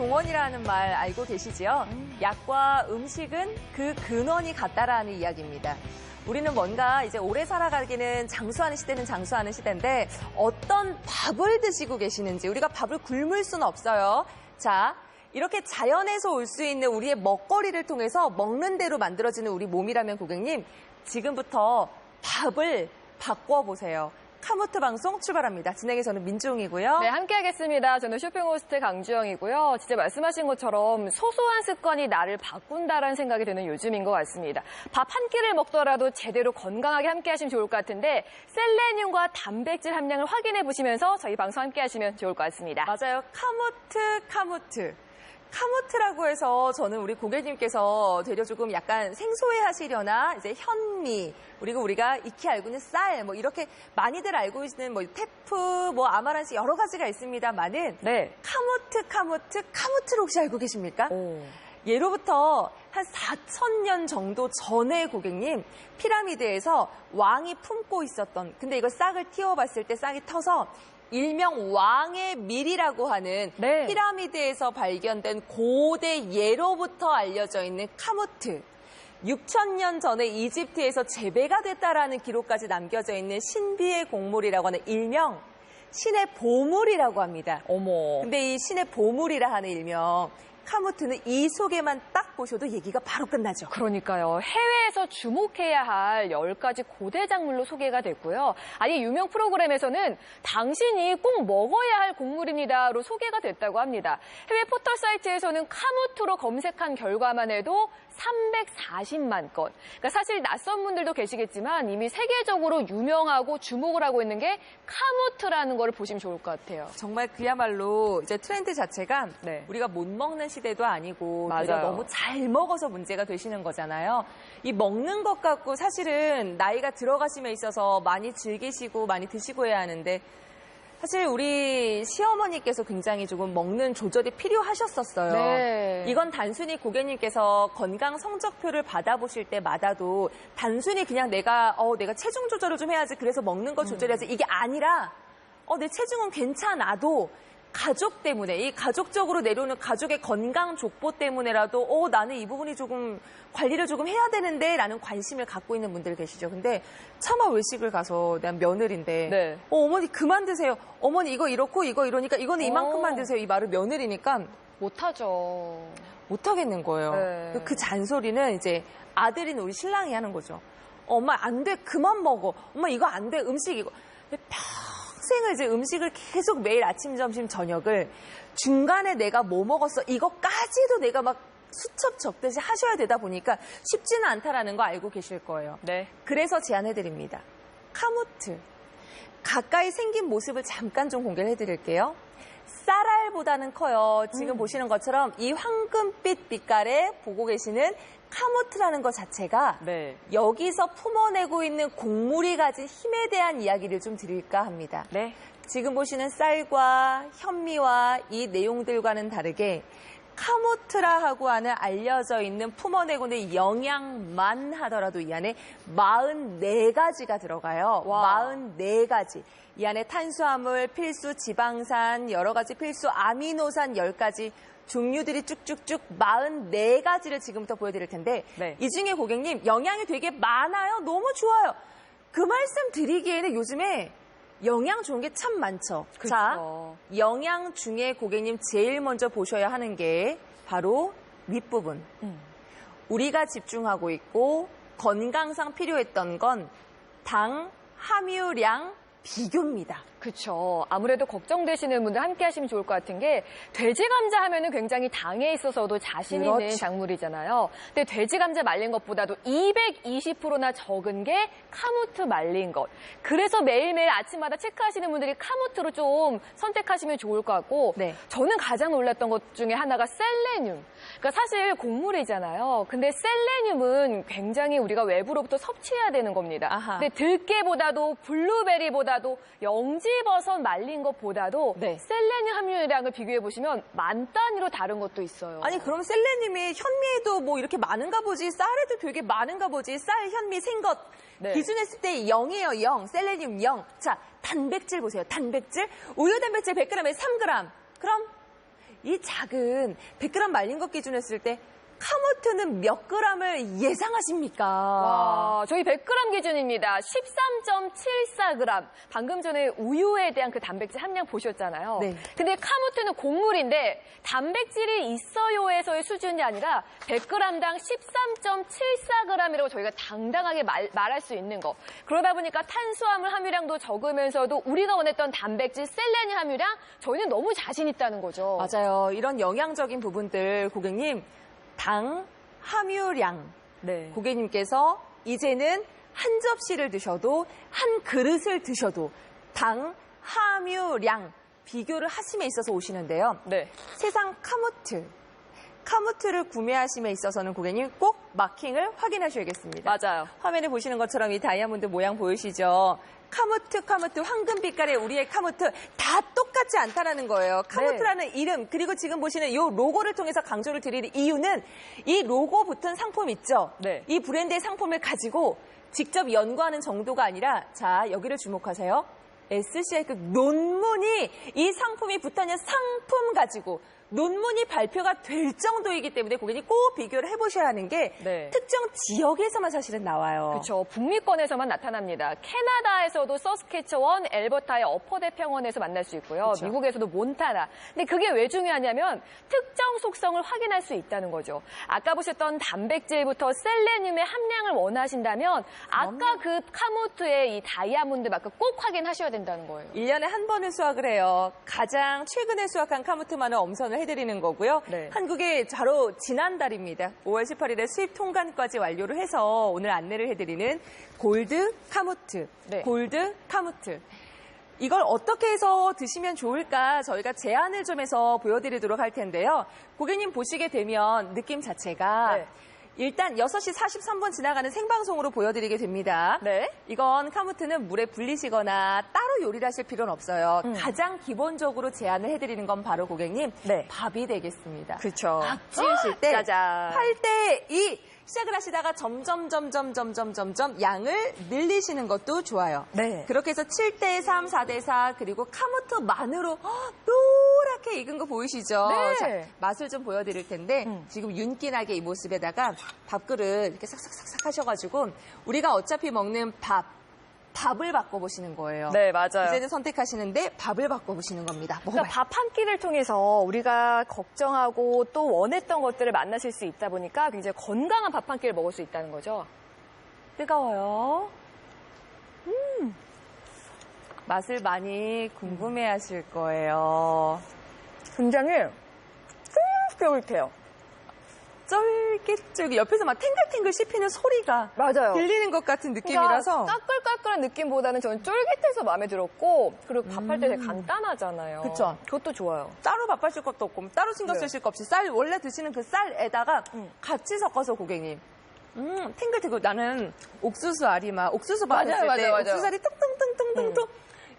동원이라는 말 알고 계시지요? 약과 음식은 그 근원이 같다라는 이야기입니다. 우리는 뭔가 이제 오래 살아가기는 장수하는 시대는 장수하는 시대인데 어떤 밥을 드시고 계시는지 우리가 밥을 굶을 수는 없어요. 자, 이렇게 자연에서 올 수 있는 우리의 먹거리를 통해서 먹는 대로 만들어지는 우리 몸이라면 고객님, 지금부터 밥을 바꿔보세요. 카무트 방송 출발합니다. 진행의 저는 민주홍이고요. 네, 함께하겠습니다. 저는 쇼핑 호스트 강주영이고요. 진짜 말씀하신 것처럼 소소한 습관이 나를 바꾼다라는 생각이 드는 요즘인 것 같습니다. 밥 한 끼를 먹더라도 제대로 건강하게 함께하시면 좋을 것 같은데 셀레늄과 단백질 함량을 확인해 보시면서 저희 방송 함께하시면 좋을 것 같습니다. 맞아요. 카무트라고 해서 저는 우리 고객님께서 되려 조금 약간 생소해 하시려나 이제 현미, 그리고 우리가 익히 알고 있는 쌀, 뭐 이렇게 많이들 알고 있는 뭐 테프, 뭐 아마란스 여러 가지가 있습니다만은 네. 카무트를 혹시 알고 계십니까? 오. 예로부터 한 4,000년 정도 전에 고객님, 피라미드에서 왕이 품고 있었던, 근데 이걸 싹을 틔워봤을 때 싹이 터서 일명 왕의 밀이라고 하는 네. 피라미드에서 발견된 고대 예로부터 알려져 있는 카무트. 6,000년 전에 이집트에서 재배가 됐다라는 기록까지 남겨져 있는 신비의 곡물이라고 하는 일명 신의 보물이라고 합니다. 어머. 근데 이 신의 보물이라 하는 일명 카무트는 이 속에만 딱 보셔도 얘기가 바로 끝나죠. 그러니까요. 해외에서 주목해야 할 10가지 고대 작물로 소개가 됐고요. 아니 유명 프로그램에서는 당신이 꼭 먹어야 할 곡물입니다로 소개가 됐다고 합니다. 해외 포털 사이트에서는 카무트로 검색한 결과만 해도 340만 건. 그러니까 사실 낯선 분들도 계시겠지만 이미 세계적으로 유명하고 주목을 하고 있는 게 카무트라는 걸 보시면 좋을 것 같아요. 정말 그야말로 이제 트렌드 자체가 네. 우리가 못 먹는 시대도 아니고 맞아요. 너무 잘 먹어서 문제가 되시는 거잖아요. 이 먹는 것 갖고 사실은 나이가 들어가심에 있어서 많이 즐기시고 많이 드시고 해야 하는데 사실 우리 시어머니께서 굉장히 조금 먹는 조절이 필요하셨었어요. 네. 이건 단순히 고객님께서 건강 성적표를 받아보실 때마다도 단순히 그냥 내가 체중 조절을 좀 해야지 그래서 먹는 거 조절해야지 이게 아니라 내 체중은 괜찮아도 가족 때문에 이 가족적으로 내려오는 가족의 건강 족보 때문에라도 나는 이 부분이 조금 관리를 조금 해야 되는데 라는 관심을 갖고 있는 분들 계시죠. 근데 차마 외식을 가서 난 며느리인데 네. 어머니 그만 드세요. 어머니 이거 이렇고 이거 이러니까 이거는 이만큼만 드세요. 이 말을 며느리니까 못하죠. 못하겠는 거예요. 네. 그 잔소리는 이제 아들인 우리 신랑이 하는 거죠. 엄마 안 돼. 그만 먹어. 엄마 이거 안 돼. 음식 이거. 근데 평생을 이제 음식을 계속 매일 아침, 점심, 저녁을 중간에 내가 뭐 먹었어 이거까지도 내가 막 수첩 적듯이 하셔야 되다 보니까 쉽지는 않다라는 거 알고 계실 거예요. 네. 그래서 제안해드립니다. 카무트. 가까이 생긴 모습을 잠깐 좀 공개를 해드릴게요. 쌀알보다는 커요. 지금 보시는 것처럼 이 황금빛 빛깔에 보고 계시는 카무트라는 것 자체가 네. 여기서 품어내고 있는 곡물이 가진 힘에 대한 이야기를 좀 드릴까 합니다. 네. 지금 보시는 쌀과 현미와 이 내용들과는 다르게 카무트라하고 하는 알려져 있는 품어내고 있는 영양만 하더라도 이 안에 44가지가 들어가요. 와. 44가지. 이 안에 탄수화물, 필수 지방산, 여러 가지 필수 아미노산 10가지 종류들이 쭉쭉쭉 44가지를 지금부터 보여드릴 텐데 네. 이 중에 고객님 영양이 되게 많아요. 너무 좋아요. 그 말씀 드리기에는 요즘에 영양 좋은 게 참 많죠. 그렇죠. 자, 영양 중에 고객님 제일 먼저 보셔야 하는 게 바로 윗부분. 우리가 집중하고 있고 건강상 필요했던 건 당, 함유량, 비교입니다. 그렇죠. 아무래도 걱정되시는 분들 함께 하시면 좋을 것 같은 게 돼지 감자 하면은 굉장히 당에 있어서도 자신 있는 그렇죠. 작물이잖아요. 근데 돼지 감자 말린 것보다도 220%나 적은 게 카무트 말린 것. 그래서 매일매일 아침마다 체크하시는 분들이 카무트로 좀 선택하시면 좋을 것 같고 네. 저는 가장 놀랐던 것 중에 하나가 셀레늄. 그러니까 사실 곡물이잖아요. 근데 셀레늄은 굉장히 우리가 외부로부터 섭취해야 되는 겁니다. 아하. 근데 들깨보다도 블루베리보다도 영지버섯 말린 것보다도 네. 셀레늄 함유량을 비교해 보시면 만 단위로 다른 것도 있어요. 아니 그럼 셀레늄이 현미에도 뭐 이렇게 많은가 보지 쌀에도 되게 많은가 보지 쌀, 현미, 생것 네. 기준했을 때 0이에요. 0. 셀레늄 0. 자 단백질 보세요. 단백질 우유 단백질 100g에 3g. 그럼 이 작은 100g 말린 것 기준 했을 때 카모트는 몇 g을 예상하십니까? 와, 저희 100g 기준입니다. 13.74g. 방금 전에 우유에 대한 그 단백질 함량 보셨잖아요. 네. 근데 카모트는 곡물인데 단백질이 있어요에서의 수준이 아니라 100g당 13.74g이라고 저희가 당당하게 말할 수 있는 거. 그러다 보니까 탄수화물 함유량도 적으면서도 우리가 원했던 단백질 셀레늄 함유량 저희는 너무 자신 있다는 거죠. 맞아요. 이런 영양적인 부분들 고객님 당 함유량 네. 고객님께서 이제는 한 접시를 드셔도 한 그릇을 드셔도 당 함유량 비교를 하심에 있어서 오시는데요. 네. 세상 카모트를 구매하심에 있어서는 고객님 꼭 마킹을 확인하셔야겠습니다. 맞아요. 화면에 보시는 것처럼 이 다이아몬드 모양 보이시죠? 카모트, 황금 빛깔의 우리의 카모트 다 똑같지 않다라는 거예요. 카모트라는 이름 그리고 지금 보시는 이 로고를 통해서 강조를 드릴 이유는 이 로고 붙은 상품 있죠? 네. 이 브랜드의 상품을 가지고 직접 연구하는 정도가 아니라 자 여기를 주목하세요. SCI 그 논문이 이 상품이 붙어있는 상품 가지고 논문이 발표가 될 정도이기 때문에 고객님 꼭 비교를 해보셔야 하는 게 네. 특정 지역에서만 사실은 나와요. 그렇죠. 북미권에서만 나타납니다. 캐나다에서도 서스케처원, 엘버타의 어퍼대 평원에서 만날 수 있고요. 그쵸. 미국에서도 몬타나. 근데 그게 왜 중요하냐면 특정 속성을 확인할 수 있다는 거죠. 아까 보셨던 단백질부터 셀레늄의 함량을 원하신다면 아까 그 카모트의 이 다이아몬드 마크 꼭 확인하셔야 된다는 거예요. 1년에 한 번은 수확을 해요. 가장 최근에 수확한 카모트만을 엄선을 해드리는 거고요. 네. 한국에 바로 지난달입니다. 5월 18일에 수입 통관까지 완료를 해서 오늘 안내를 해드리는 골드 카모트. 네. 골드 카모트. 이걸 어떻게 해서 드시면 좋을까 저희가 제안을 좀 해서 보여드리도록 할 텐데요. 고객님 보시게 되면 느낌 자체가 네. 일단 6시 43분 지나가는 생방송으로 보여드리게 됩니다. 네. 이건 카모트는 물에 불리시거나 따로 요리를 하실 필요는 없어요. 가장 기본적으로 제안을 해드리는 건 바로 고객님 네. 밥이 되겠습니다. 그렇죠. 밥 지으실 때 짜잔. 8대2 시작을 하시다가 점점 양을 늘리시는 것도 좋아요. 네. 그렇게 해서 7대3, 4대4 그리고 카모트만으로 노랗게 익은 거 보이시죠? 네. 자, 맛을 좀 보여드릴 텐데 지금 윤기나게 이 모습에다가 밥그릇 이렇게 싹싹싹싹 하셔가지고 우리가 어차피 먹는 밥을 바꿔보시는 거예요. 네, 맞아요. 이제는 선택하시는데 밥을 바꿔보시는 겁니다. 먹어봐요. 그러니까 밥 한 끼를 통해서 우리가 걱정하고 또 원했던 것들을 만나실 수 있다 보니까 굉장히 건강한 밥 한 끼를 먹을 수 있다는 거죠. 뜨거워요. 맛을 많이 궁금해하실 거예요. 굉장히 쫄깃쫄깃해요. 쫄깃쫄깃 옆에서 막 탱글탱글 씹히는 소리가 맞아요. 들리는 것 같은 느낌이라서 그러니까 까끌까끌한 느낌보다는 저는 쫄깃해서 마음에 들었고 그리고 밥할 때 되게 간단하잖아요. 그쵸. 그것도 좋아요. 따로 밥하실 것도 없고 따로 신경 네. 쓰실 거 없이 쌀 원래 드시는 그 쌀에다가 같이 섞어서 고객님 탱글탱글 나는 옥수수 아리마 옥수수 밥 맞아요, 했을 때 맞아요. 옥수수알이 뚱뚱뚱뚱뚱뚱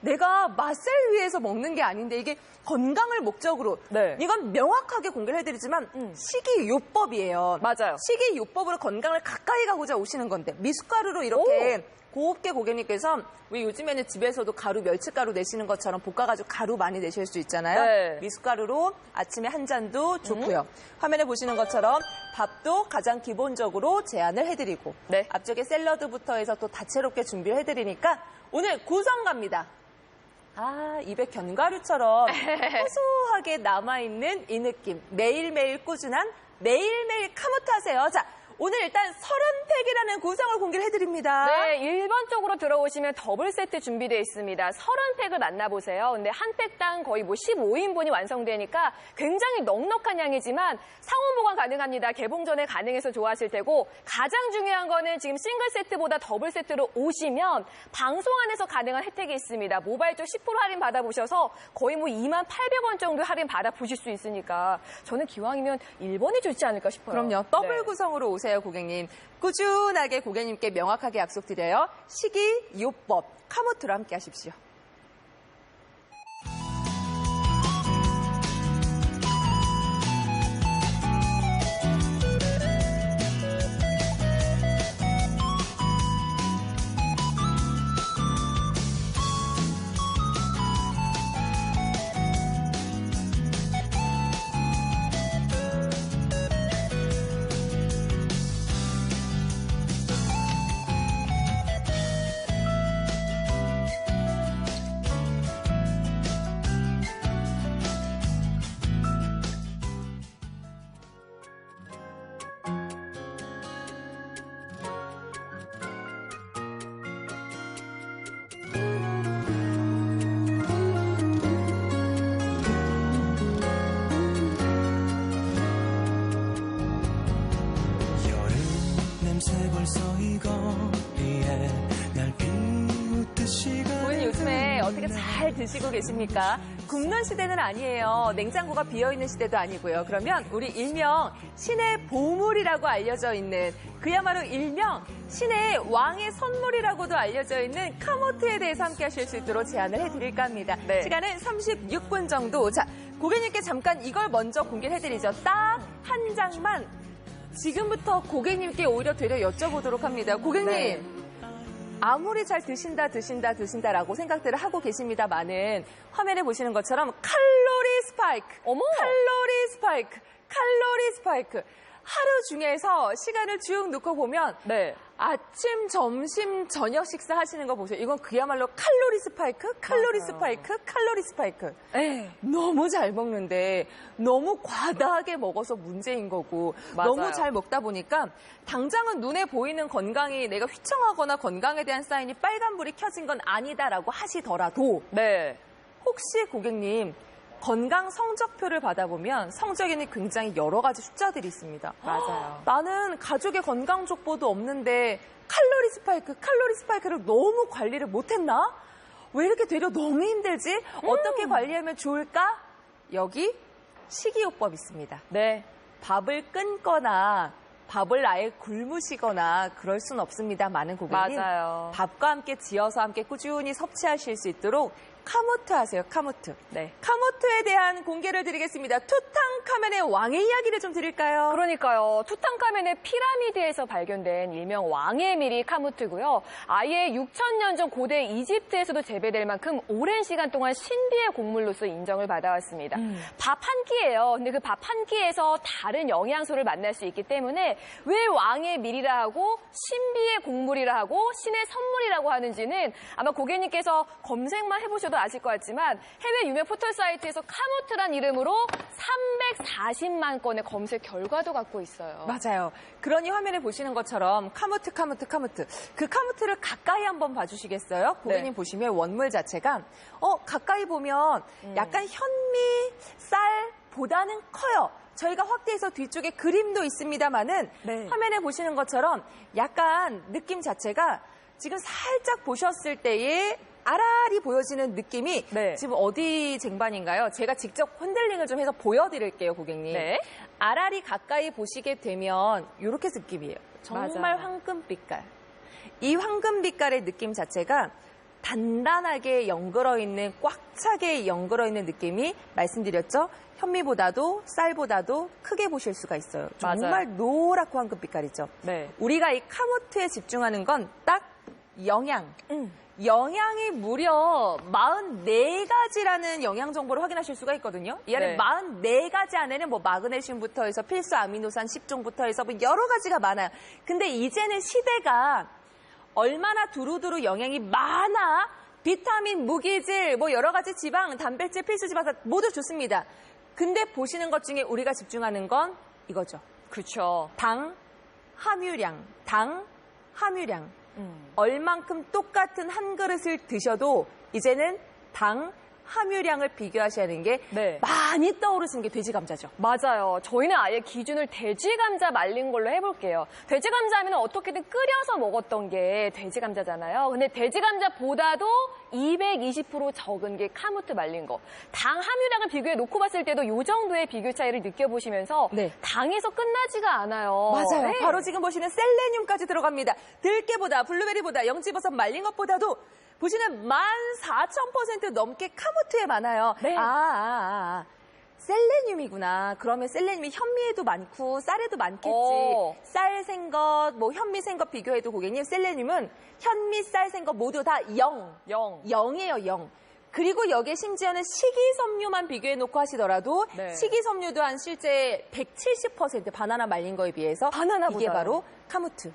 내가 맛을 위해서 먹는 게 아닌데 이게 건강을 목적으로 네. 이건 명확하게 공개를 해드리지만 식이요법이에요. 맞아요. 식이요법으로 건강을 가까이 가고자 오시는 건데 미숫가루로 이렇게 곱게 고객님께서 왜 요즘에는 집에서도 가루, 멸치가루 내시는 것처럼 볶아가지고 가루 많이 내실 수 있잖아요. 네. 미숫가루로 아침에 한 잔도 좋고요. 화면에 보시는 것처럼 밥도 가장 기본적으로 제안을 해드리고 네. 앞쪽에 샐러드부터 해서 또 다채롭게 준비를 해드리니까 오늘 구성 갑니다. 입에 견과류처럼 고소하게 남아있는 이 느낌. 매일매일 꾸준한 매일매일 카모트 하세요. 자, 오늘 일단 30팩이라는 구성을 공개를 해드립니다. 네, 1번 쪽으로 들어오시면 더블 세트 준비되어 있습니다. 30팩을 만나보세요. 근데 한 팩당 거의 15인분이 완성되니까 굉장히 넉넉한 양이지만 상온 보관 가능합니다. 개봉 전에 가능해서 좋아하실 테고 가장 중요한 거는 지금 싱글 세트보다 더블 세트로 오시면 방송 안에서 가능한 혜택이 있습니다. 모바일 쪽 10% 할인 받아보셔서 거의 28,000원 정도 할인 받아보실 수 있으니까 저는 기왕이면 1번이 좋지 않을까 싶어요. 그럼요. 더블 네. 구성으로 오세요, 고객님. 꾸준하게 고객님께 명확하게 약속드려요. 식이요법 카모트로 함께 하십시오. 어느새 벌써 이 거리에 날 비웃듯이 고객님 요즘에 어떻게 잘 드시고 계십니까? 굽는 시대는 아니에요. 냉장고가 비어있는 시대도 아니고요. 그러면 우리 일명 신의 보물이라고 알려져 있는 그야말로 일명 신의 왕의 선물이라고도 알려져 있는 카모트에 대해서 함께 하실 수 있도록 제안을 해드릴까 합니다. 네. 시간은 36분 정도. 자, 고객님께 잠깐 이걸 먼저 공개를 해드리죠. 딱 한 장만 지금부터 고객님께 오히려 되려 여쭤보도록 합니다. 고객님. 네. 아무리 잘 드신다라고 생각들을 하고 계십니다만은 화면에 보시는 것처럼 칼로리 스파이크, 어머! 칼로리 스파이크. 하루 중에서 시간을 쭉 놓고 보면 네. 아침, 점심, 저녁 식사 하시는 거 보세요. 이건 그야말로 칼로리 스파이크. 네. 너무 잘 먹는데 너무 과다하게 먹어서 문제인 거고 맞아요. 너무 잘 먹다 보니까 당장은 눈에 보이는 건강이 내가 휘청하거나 건강에 대한 사인이 빨간불이 켜진 건 아니다라고 하시더라도 네. 혹시 고객님 건강 성적표를 받아보면 성적에는 굉장히 여러 가지 숫자들이 있습니다. 맞아요. 나는 가족의 건강 족보도 없는데 칼로리 스파이크를 너무 관리를 못했나? 왜 이렇게 되려 너무 힘들지? 어떻게 관리하면 좋을까? 여기 식이요법 있습니다. 네. 밥을 끊거나 밥을 아예 굶으시거나 그럴 순 없습니다. 많은 고객님. 맞아요. 밥과 함께 지어서 함께 꾸준히 섭취하실 수 있도록 카모트 하세요. 카모트. 네. 카모트에 대한 공개를 드리겠습니다. 투탕카멘의 왕의 이야기를 좀 드릴까요? 그러니까요. 투탕카멘의 피라미드에서 발견된 일명 왕의 미리 카무트고요. 아예 6,000년 전 고대 이집트에서도 재배될 만큼 오랜 시간 동안 신비의 곡물로서 인정을 받아왔습니다. 밥 한 끼예요. 근데 그 밥 한 끼에서 다른 영양소를 만날 수 있기 때문에 왜 왕의 밀이라 하고 신비의 곡물이라 하고 신의 선물이라고 하는지는 아마 고객님께서 검색만 해보셔도 아실 것 같지만 해외 유명 포털 사이트에서 카무트란 이름으로 340만 건의 검색 결과도 갖고 있어요. 맞아요. 그러니 화면에 보시는 것처럼 카무트. 그 카무트를 가까이 한번 봐주시겠어요? 고객님 보시면 원물 자체가 가까이 보면 약간 현미 쌀보다는 커요. 저희가 확대해서 뒤쪽에 그림도 있습니다만은 네. 화면에 보시는 것처럼 약간 느낌 자체가 지금 살짝 보셨을 때의 아라리 보여지는 느낌이 네. 지금 어디 쟁반인가요? 제가 직접 핸들링을 좀 해서 보여드릴게요, 고객님. 네. 아라리 가까이 보시게 되면 이렇게 느낌이에요. 정말 맞아요. 황금빛깔. 이 황금빛깔의 느낌 자체가 단단하게 연결어 있는, 꽉 차게 연결어 있는 느낌이 말씀드렸죠? 현미보다도 쌀보다도 크게 보실 수가 있어요. 정말 맞아요. 노랗고 황금빛깔이죠. 네. 우리가 이 카모트에 집중하는 건 딱 영양. 영양이 무려 44가지라는 영양 정보를 확인하실 수가 있거든요. 이 안에 네. 44가지 안에는 뭐 마그네슘부터 해서 필수 아미노산 10종부터 해서 뭐 여러 가지가 많아요. 근데 이제는 시대가 얼마나 두루두루 영양이 많아. 비타민, 무기질, 뭐 여러 가지 지방, 단백질, 필수 지방 모두 좋습니다. 근데 보시는 것 중에 우리가 집중하는 건 이거죠. 그렇죠. 당, 함유량. 얼만큼 똑같은 한 그릇을 드셔도 이제는 당, 함유량을 비교하셔야 하는 게 네. 많이 떠오르시는 게 돼지 감자죠. 맞아요. 저희는 아예 기준을 돼지 감자 말린 걸로 해볼게요. 돼지 감자 하면 어떻게든 끓여서 먹었던 게 돼지 감자잖아요. 근데 돼지 감자보다도 220% 적은 게 카무트 말린 거. 당 함유량을 비교해 놓고 봤을 때도 이 정도의 비교 차이를 느껴보시면서 네. 당에서 끝나지가 않아요. 맞아요. 네. 바로 지금 보시는 셀레늄까지 들어갑니다. 들깨보다, 블루베리보다, 영지버섯 말린 것보다도 보시는 14,000% 넘게 카무트에 많아요. 네. 셀레늄이구나. 그러면 셀레늄이 현미에도 많고 쌀에도 많겠지. 쌀 생 것, 뭐 현미 생 것 비교해도 고객님 셀레늄은 현미, 쌀 생 것 모두 다 0. 0이에요, 0. 그리고 여기에 심지어는 식이섬유만 비교해놓고 하시더라도 네. 식이섬유도 한 실제 170% 바나나 말린 거에 비해서 바나나보다요. 이게 바로 카무트.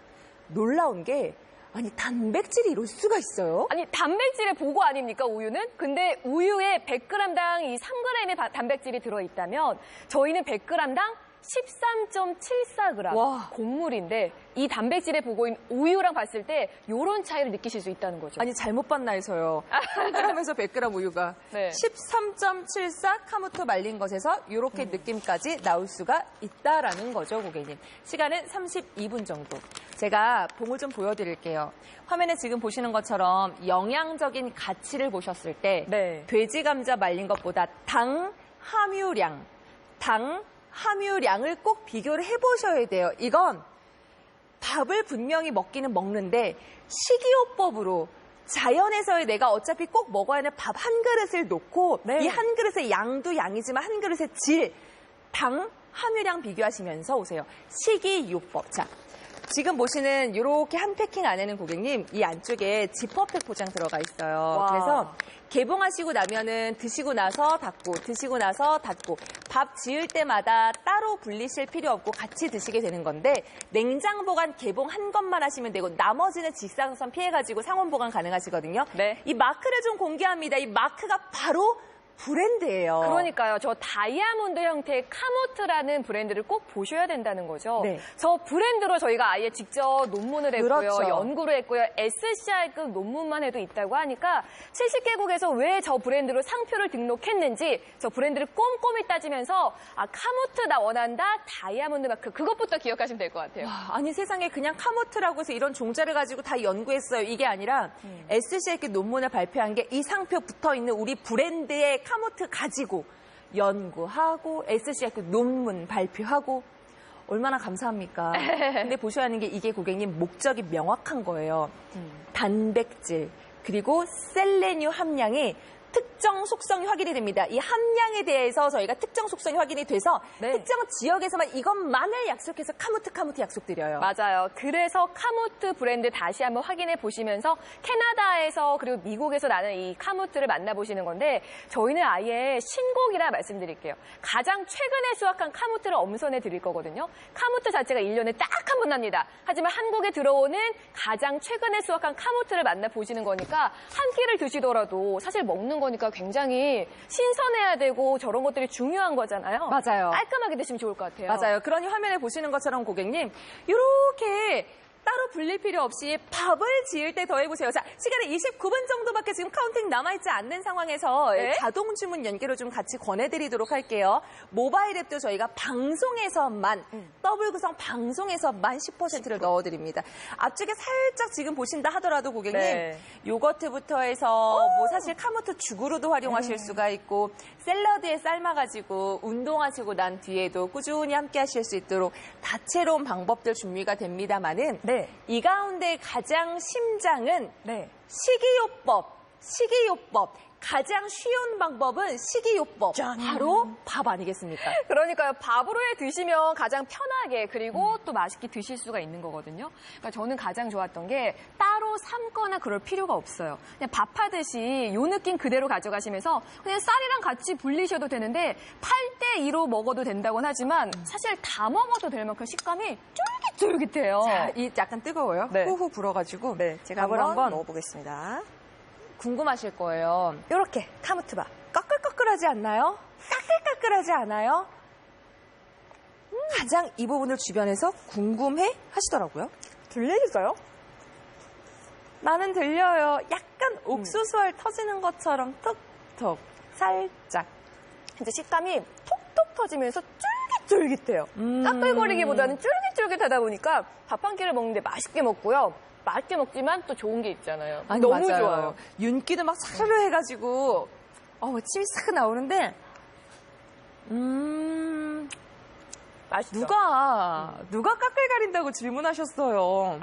놀라운 게 아니 단백질이 이럴 수가 있어요? 아니 단백질의 보고 아닙니까 우유는? 근데 우유에 100g당 이 3g의 단백질이 들어있다면 저희는 100g당 13.74g 와. 곡물인데 이 단백질에 보고인 우유랑 봤을 때 이런 차이를 느끼실 수 있다는 거죠. 아니 잘못 봤나 해서요. 1g에서 100g 우유가 네. 13.74 카무트 말린 것에서 이렇게 느낌까지 나올 수가 있다라는 거죠, 고객님. 시간은 32분 정도. 제가 봉을 좀 보여드릴게요. 화면에 지금 보시는 것처럼 영양적인 가치를 보셨을 때 네. 돼지 감자 말린 것보다 당 함유량을 꼭 비교를 해보셔야 돼요. 이건 밥을 분명히 먹기는 먹는데 식이요법으로 자연에서의 내가 어차피 꼭 먹어야 하는 밥 한 그릇을 놓고 네. 이 한 그릇의 양도 양이지만 한 그릇의 질, 당 함유량 비교하시면서 오세요. 식이요법. 자, 지금 보시는 이렇게 한 패킹 안에는 고객님 이 안쪽에 지퍼팩 포장 들어가 있어요. 와. 그래서 개봉하시고 나면은 드시고 나서 닫고 드시고 나서 닫고 밥 지을 때마다 따로 분리실 필요 없고 같이 드시게 되는 건데 냉장 보관 개봉한 것만 하시면 되고 나머지는 직사광선 피해가지고 상온 보관 가능하시거든요. 네. 이 마크를 좀 공개합니다. 이 마크가 바로 브랜드예요. 그러니까요. 저 다이아몬드 형태의 카모트라는 브랜드를 꼭 보셔야 된다는 거죠. 네. 저 브랜드로 저희가 아예 직접 논문을 했고요. 그렇죠. 연구를 했고요. SCR급 논문만 해도 있다고 하니까 70개국에서 왜 저 브랜드로 상표를 등록했는지 저 브랜드를 꼼꼼히 따지면서 아 카모트 나 원한다. 다이아몬드 마크 그것부터 기억하시면 될 것 같아요. 와, 아니 세상에 그냥 카모트라고 해서 이런 종자를 가지고 다 연구했어요. 이게 아니라 SCR급 논문을 발표한 게 이 상표 붙어있는 우리 브랜드의 카모트 가지고 연구하고 SCR급 논문 발표하고 얼마나 감사합니까? 근데 보셔야 하는 게 이게 고객님 목적이 명확한 거예요. 단백질 그리고 셀레늄 함량이 특정 속성이 확인이 됩니다. 이 함량에 대해서 저희가 특정 속성이 확인이 돼서 네. 특정 지역에서만 이것만을 약속해서 카모트 약속드려요. 맞아요. 그래서 카모트 브랜드 다시 한번 확인해 보시면서 캐나다에서 그리고 미국에서 나는 이 카모트를 만나보시는 건데 저희는 아예 신곡이라 말씀드릴게요. 가장 최근에 수확한 카모트를 엄선해 드릴 거거든요. 카모트 자체가 1년에 딱 한 번 납니다. 하지만 한국에 들어오는 가장 최근에 수확한 카모트를 만나보시는 거니까 한 끼를 드시더라도 사실 먹는 거니까 굉장히 신선해야 되고 저런 것들이 중요한 거잖아요. 맞아요. 깔끔하게 드시면 좋을 것 같아요. 맞아요. 그러니 화면에 보시는 것처럼 고객님 이렇게 따로 불릴 필요 없이 밥을 지을 때 더해보세요. 자, 시간이 29분 정도밖에 지금 카운팅 남아있지 않는 상황에서 네? 자동 주문 연계로 좀 같이 권해드리도록 할게요. 모바일 앱도 저희가 방송에서만 더블 구성 방송에서만 10%를 넣어드립니다. 앞쪽에 살짝 지금 보신다 하더라도 고객님 네. 요거트부터 해서 뭐 사실 카모트 죽으로도 활용하실 수가 있고 샐러드에 삶아가지고 운동하시고 난 뒤에도 꾸준히 함께 하실 수 있도록 다채로운 방법들 준비가 됩니다만은 네. 이 가운데 가장 심장은 네. 식이요법. 가장 쉬운 방법은 식이요법. 바로 밥 아니겠습니까? 그러니까요. 밥으로 해 드시면 가장 편하게 그리고 또 맛있게 드실 수가 있는 거거든요. 그러니까 저는 가장 좋았던 게 따로 삶거나 그럴 필요가 없어요. 그냥 밥하듯이 요 느낌 그대로 가져가시면서 그냥 쌀이랑 같이 불리셔도 되는데 8대2로 먹어도 된다고는 하지만 사실 다 먹어도 될 만큼 식감이 쫄깃쫄깃해요. 자, 이 약간 뜨거워요. 네. 후후 불어가지고 제가 밥을 한번 한번 먹어보겠습니다. 궁금하실 거예요. 이렇게 카무트밥. 까끌까끌하지 않나요? 까끌까끌하지 않아요? 가장 이 부분을 주변에서 궁금해 하시더라고요. 들리실까요? 나는 들려요. 약간 옥수수알 터지는 것처럼 톡톡 살짝. 이제 식감이 톡톡 터지면서 쫄깃쫄깃해요. 까끌거리기보다는 쫄깃쫄깃하다 보니까 밥 한 끼를 먹는데 맛있게 먹고요. 맛있게 먹지만 또 좋은 게 있잖아요. 아니, 너무 맞아요. 좋아요. 윤기도 막 사르르 해가지고 침이 싹 나오는데 맛있죠? 누가 까끌거린다고 질문하셨어요.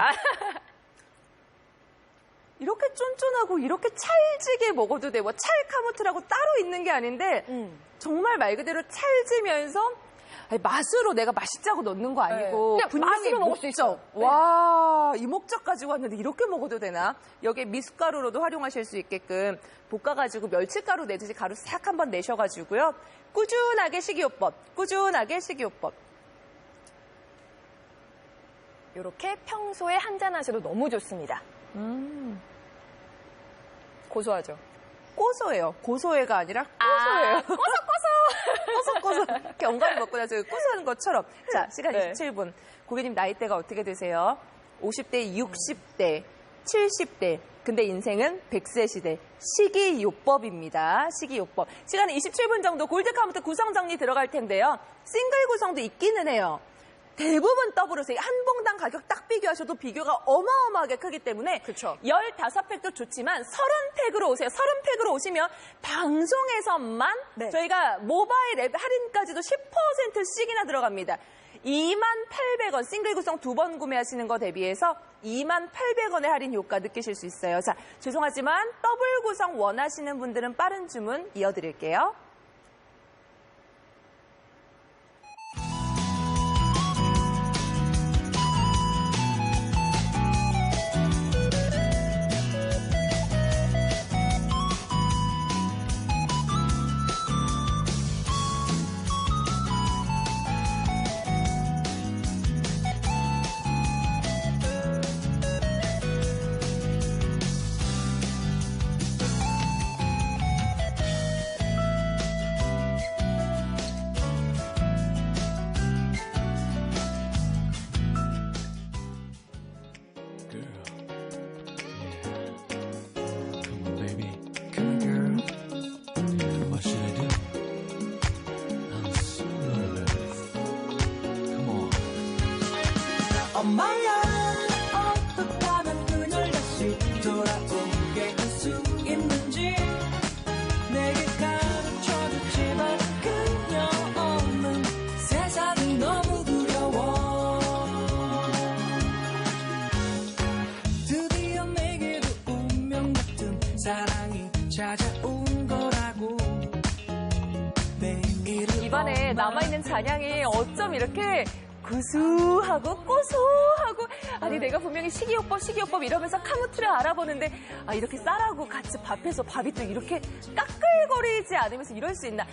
이렇게 쫀쫀하고 이렇게 찰지게 먹어도 되고 찰카모트라고 따로 있는 게 아닌데 정말 말 그대로 찰지면서 아니, 맛으로 내가 맛있자고 넣는 거 아니고 그냥 분명히 맛으로 먹을 수 있어요. 네. 와, 이 목적 가지고 왔는데 이렇게 먹어도 되나? 여기에 미숫가루로도 활용하실 수 있게끔 볶아가지고 멸치가루 내듯이 가루 싹 한번 내셔가지고요. 꾸준하게 식이요법. 이렇게 평소에 한잔 하셔도 너무 좋습니다. 고소하죠? 고소해요. 고소해가 아니라 고소해요. 고소! 꼬석꼬석 견과류 먹고 나서 고소한 것처럼. 자, 시간 네. 27분. 고객님 나이대가 어떻게 되세요? 50대, 60대, 70대. 근데 인생은 100세 시대. 식이요법입니다. 식이요법. 시간은 27분 정도 골드카운트 구성 정리 들어갈 텐데요. 싱글 구성도 있기는 해요. 대부분 더블으세요. 한 봉당 가격 딱 비교하셔도 비교가 어마어마하게 크기 때문에 그쵸. 15팩도 좋지만 30팩으로 오세요. 30팩으로 오시면 방송에서만 네. 저희가 모바일 앱 할인까지도 10%씩이나 들어갑니다. 28,800원 싱글 구성 2번 구매하시는 거 대비해서 28,800원의 할인 효과 느끼실 수 있어요. 자, 죄송하지만 더블 구성 원하시는 분들은 빠른 주문 이어드릴게요. 엄마야 어떻다면 그녀를 다시 돌아오게 할 수 있는지 내게 가르쳐줬지만 그녀 없는 세상이 너무 두려워 드디어 내게도 운명 같은 사랑이 찾아온 거라고 내일을 입안에 남아있는 잔향이 어쩜 이렇게 구수하고 고소하고 아니 내가 분명히 식이요법 이러면서 카무트를 알아보는데 아 이렇게 쌀하고 같이 밥해서 밥이 또 이렇게 까끌거리지 않으면서 이럴 수 있나.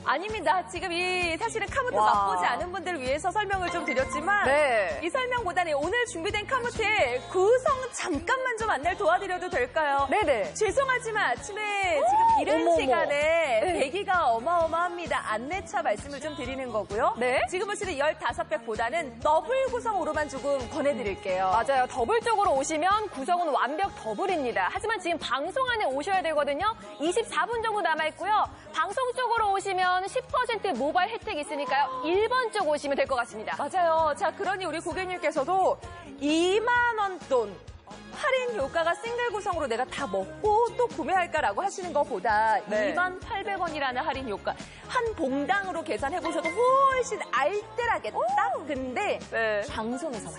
아닙니다. 지금 이 사실은 카무트 와. 맛보지 않은 분들을 위해서 설명을 좀 드렸지만 네. 이 설명보다는 오늘 준비된 카무트의 구성 잠깐만 좀 안내를 도와드려도 될까요? 네네. 죄송하지만 아침에 지금 이른 어머머. 시간에 네. 대기가 어마어마합니다. 안내차 말씀을 좀 드리는 거고요. 네. 지금 보시는 15팩보다는 더블 구성으로만 조금 권해드릴게요. 맞아요. 더블 쪽으로 오시면 구성은 완벽 더블입니다. 하지만 지금 방송 안에 오셔야 되거든요. 24분 정도 남아있고요. 방송 쪽으로 오시면 10% 모바일 혜택이 있으니까요. 1번 쪽 오시면 될 것 같습니다. 맞아요. 자, 그러니 우리 고객님께서도 2만 원 돈 할인 효과가 싱글 구성으로 내가 다 먹고 또 구매할까라고 하시는 것보다 네. 28,800원이라는 할인 효과 한 봉당으로 계산해보셔도 훨씬 알뜰하게 딱 근데 네. 방송에서만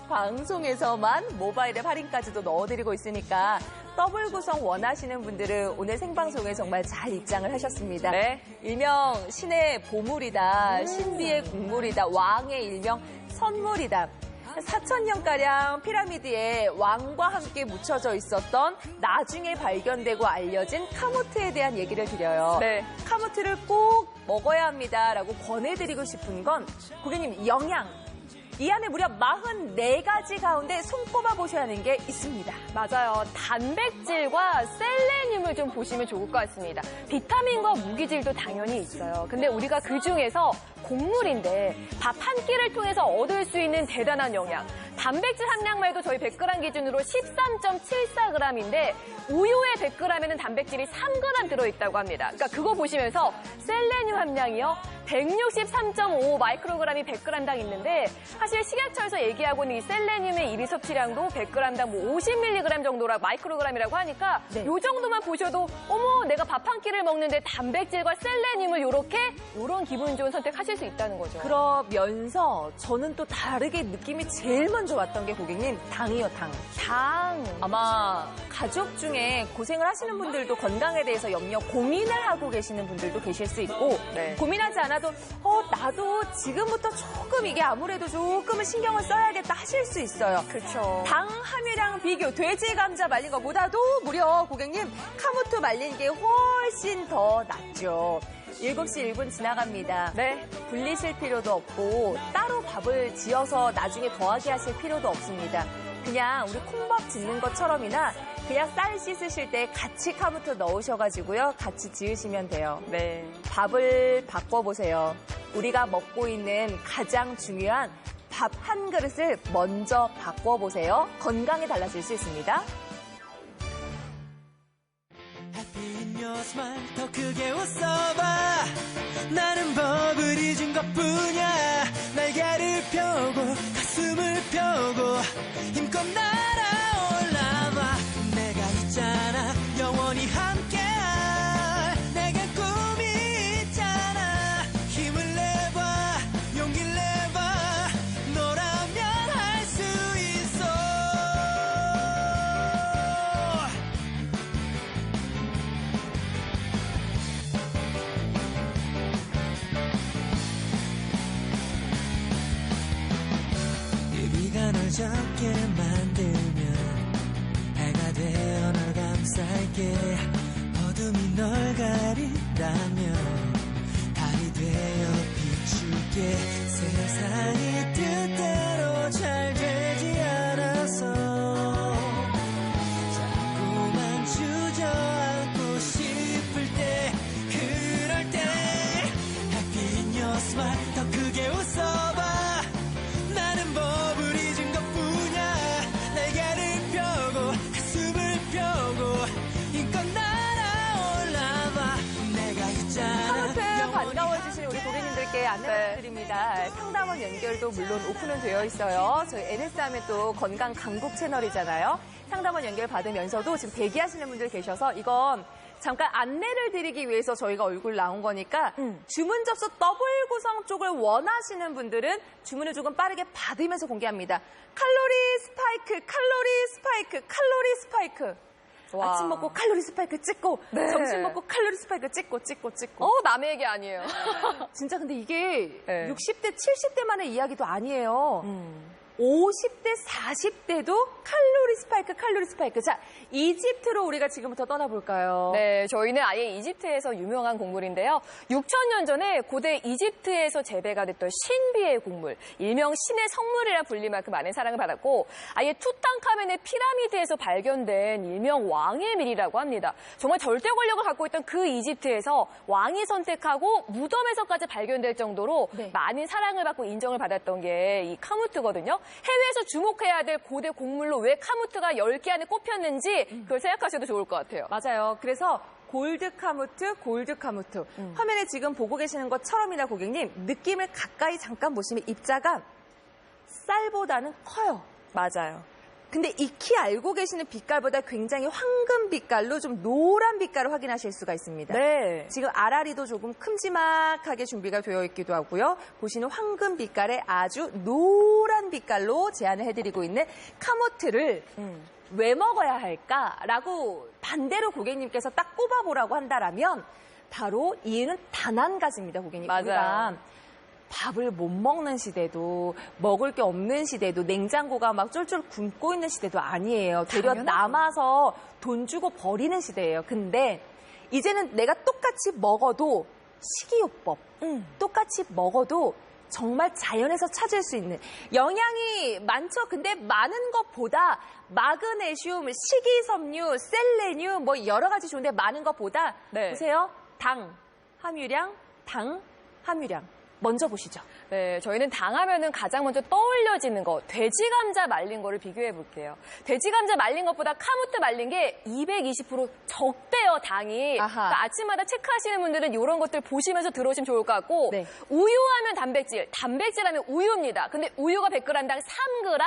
방송에서만 모바일 앱 할인까지도 넣어드리고 있으니까 더블 구성 원하시는 분들은 오늘 생방송에 정말 잘 입장을 하셨습니다. 네. 일명 신의 보물이다, 신비의 국물이다, 왕의 일명 선물이다. 4,000년가량 피라미드에 왕과 함께 묻혀져 있었던 나중에 발견되고 알려진 카모트에 대한 얘기를 드려요. 네. 카모트를 꼭 먹어야 합니다라고 권해드리고 싶은 건 고객님 영양. 이 안에 무려 44가지 가운데 손꼽아 보셔야 하는 게 있습니다. 맞아요. 단백질과 셀레늄을 좀 보시면 좋을 것 같습니다. 비타민과 무기질도 당연히 있어요. 근데 우리가 그중에서 곡물인데 밥 한 끼를 통해서 얻을 수 있는 대단한 영양. 단백질 함량만 해도 저희 100g 기준으로 13.74g인데 우유의 100g에는 단백질이 3g 들어있다고 합니다. 그러니까 그거 보시면서 셀레늄 함량이요. 163.5 마이크로그램이 100g당 있는데 사실 식약처에서 얘기하고 있는 이 셀레늄의 일일 섭취량도 100g당 뭐 50mg 정도라 마이크로그램이라고 하니까 네. 요 정도만 보셔도 어머 내가 밥 한 끼를 먹는데 단백질과 셀레늄을 요런 기분 좋은 선택하실 수 있다는 거죠. 그러면서 저는 또 다르게 느낌이 제일 먼저 왔던 게 고객님 당이요, 당. 아마 가족 중에 고생을 하시는 분들도 건강에 대해서 염려 고민을 하고 계시는 분들도 계실 수 있고 네. 고민하지 않아도 나도 지금부터 조금 이게 아무래도 조금은 신경을 써야겠다 하실 수 있어요. 그렇죠. 당 함유량 비교 돼지 감자 말린 것보다도 무려 고객님 카무트 말린 게 훨씬 더 낫죠. 7시 1분 지나갑니다. 네. 불리실 필요도 없고 따로 밥을 지어서 나중에 더하게 하실 필요도 없습니다. 그냥 우리 콩밥 짓는 것처럼이나 그냥 쌀 씻으실 때 같이 카무트 넣으셔가지고요. 같이 지으시면 돼요. 네. 밥을 바꿔보세요. 우리가 먹고 있는 가장 중요한 밥 한 그릇을 먼저 바꿔보세요. 건강이 달라질 수 있습니다. Happy in your smile 더 크게 웃어봐 나는 법을 잊은 것뿐이야 날개를 펴고 가슴을 펴고 힘껏 날아올라봐 내가 있잖아 영원히 함께할 내게 꿈이 있잖아 힘을 내봐 용기를 내봐 너라면 할 수 있어 네가 널 적게 만들면 해가 되어 널 감쌀게 어둠이 널 가린다면 달이 되어 비출게 세상이 뜻대로 잘 되지 않아서 자꾸만 주저앉고 싶을 때 그럴 때 Happy in your smile 더 크게 웃어봐 나는 법을 잊은 것뿐이야 날개를 펴고 가슴을 펴고 힘껏 날아올라봐 내가 있잖아 카무트 반가워해주신 우리 고객님들께 안내 드립니다. 상담원 연결도 물론 오픈은 되어 있어요. 저희 NS 하면 또 건강 강국 채널이잖아요. 상담원 연결 받으면서도 지금 대기하시는 분들 계셔서 이건 잠깐 안내를 드리기 위해서 저희가 얼굴 나온 거니까 주문 접수 더블 구성 쪽을 원하시는 분들은 주문을 조금 빠르게 받으면서 공개합니다. 칼로리 스파이크, 칼로리 스파이크, 칼로리 스파이크. 와. 아침 먹고 칼로리 스파이크 찍고 네. 점심 먹고 칼로리 스파이크 찍고. 남의 얘기 아니에요. 진짜 근데 이게 네. 60대, 70대만의 이야기도 아니에요. 50대, 40대도 칼로리 스파이크. 자, 이집트로 우리가 지금부터 떠나볼까요? 네, 저희는 아예 이집트에서 유명한 곡물인데요. 6,000년 전에 고대 이집트에서 재배가 됐던 신비의 곡물, 일명 신의 성물이라 불릴 만큼 많은 사랑을 받았고 아예 투탕카멘의 피라미드에서 발견된 일명 왕의 밀이라고 합니다. 정말 절대 권력을 갖고 있던 그 이집트에서 왕이 선택하고 무덤에서까지 발견될 정도로 네. 많은 사랑을 받고 인정을 받았던 게 이 카무트거든요. 해외에서 주목해야 될 고대 곡물로 왜 카무트가 10개 안에 꼽혔는지 그걸 생각하셔도 좋을 것 같아요. 맞아요. 그래서 골드 카무트. 화면에 지금 보고 계시는 것처럼이나 고객님, 느낌을 가까이 잠깐 보시면 입자가 쌀보다는 커요. 맞아요. 근데 익히 알고 계시는 빛깔보다 굉장히 황금 빛깔로 좀 노란 빛깔을 확인하실 수가 있습니다. 네. 지금 알알이도 조금 큼지막하게 준비가 되어 있기도 하고요. 보시는 황금 빛깔에 아주 노란 빛깔로 제안을 해드리고 있는 카무트를 왜 먹어야 할까라고 반대로 고객님께서 딱 꼽아보라고 한다라면 바로 이유는 단 한 가지입니다, 고객님. 맞아요. 우리가 밥을 못 먹는 시대도 먹을 게 없는 시대도 냉장고가 막 쫄쫄 굶고 있는 시대도 아니에요. 되려 당연하죠. 남아서 돈 주고 버리는 시대예요. 근데 이제는 내가 똑같이 먹어도 식이요법, 똑같이 먹어도 정말 자연에서 찾을 수 있는 영양이 많죠. 근데 많은 것보다 마그네슘, 식이섬유, 셀레늄 뭐 여러 가지 좋은데 많은 것보다 네. 보세요. 당 함유량 먼저 보시죠. 네, 저희는 당하면은 가장 먼저 떠올려지는 거, 돼지 감자 말린 거를 비교해 볼게요. 돼지 감자 말린 것보다 카무트 말린 게 220% 적대요, 당이. 아하. 그러니까 아침마다 체크하시는 분들은 이런 것들 보시면서 들어오시면 좋을 것 같고, 네. 우유하면 단백질하면 우유입니다. 근데 우유가 100g당 3g,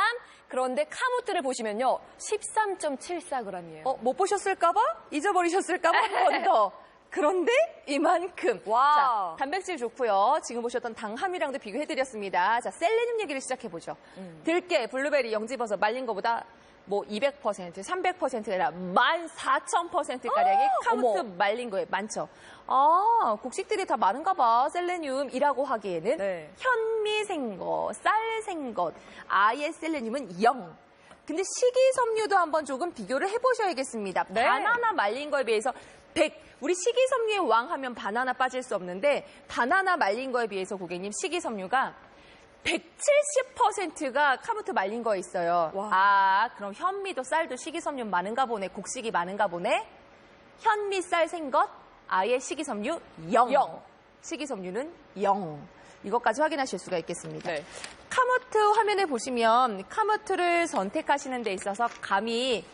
그런데 카무트를 보시면요, 13.74g이에요. 못 보셨을까봐? 잊어버리셨을까봐 한 번 더. 그런데 이만큼. 와. 자, 단백질 좋고요. 지금 보셨던 당 함유량도 비교해드렸습니다. 자, 셀레늄 얘기를 시작해보죠. 들깨, 블루베리, 영지버섯 말린 거보다 뭐 200%, 300%가 아니라 14,000%가량의 카무트 어머. 말린 거에 많죠. 아, 곡식들이 다 많은가 봐. 셀레늄이라고 하기에는 네. 현미생것, 쌀생것, 아예 셀레늄은 0. 근데 식이섬유도 한번 조금 비교를 해보셔야겠습니다. 네. 바나나 말린 거에 비해서 100. 우리 식이섬유의 왕 하면 바나나 빠질 수 없는데 바나나 말린 거에 비해서 고객님 식이섬유가 170%가 카모트 말린 거에 있어요. 와. 아, 그럼 현미도 쌀도 식이섬유 많은가 보네. 곡식이 많은가 보네. 현미 쌀 생것 아예 식이섬유 0. 영. 식이섬유는 0. 이것까지 확인하실 수가 있겠습니다. 네. 카모트 화면에 보시면 카모트를 선택하시는 데 있어서 감히